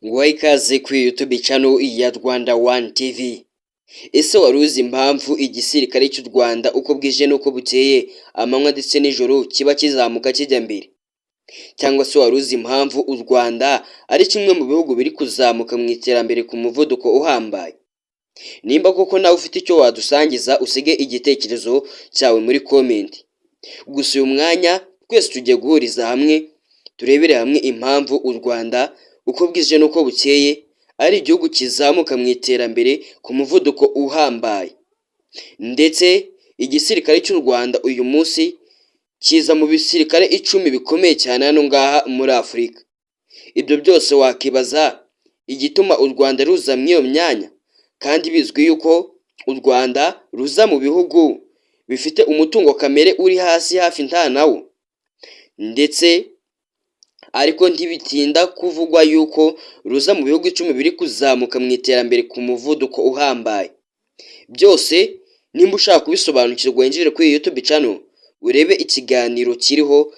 Nguhaye ikaze kuri YouTube channel ya Rwanda One TV. Ese wari uzi impamvu igisirikare cy'u Rwanda uko bwije n'uko bukeye amanywa ndetse n'ijoro kiba kizamuka kijya mbere? Cyangwa se wari uzi impamvu u Rwanda ari kimwe mu bihugu biri kuzamuka mu iterambere ku muvuduko uhambaye? Nimba koko nawe ufite icyo wadusangiza, usige igitekerezo cyawe muri comment. Gusa uyu mwanya twese tugiye guhuriza hamwe turebere hamwe impamvu u Rwanda uko bwije n'uko bukeye ari igihugu kizamuka mu iterambere ku muvuduko uhambaye, ndetse igisirikare cy'u Rwanda uyu munsi kiza mu bisirikare 10 bikomeye cyane hano ngaha muri Afurika. Ibyo byose wakibaza igituma u Rwanda ruza mu iyo myanya, kandi bizwi yuko u Rwanda ruza mu bihugu bifite umutungo kamere uri hasi hafi nta nawo, ndetse ariko ntibitinda kuvugwa yuko ruza mu bihugu 10 biri kuzamuka mu iterambere ku muvuduko uhambaye. Byose nimba ushaka kubisobanukirwa, winjire kuri YouTube channel urebe ikiganiro kiriho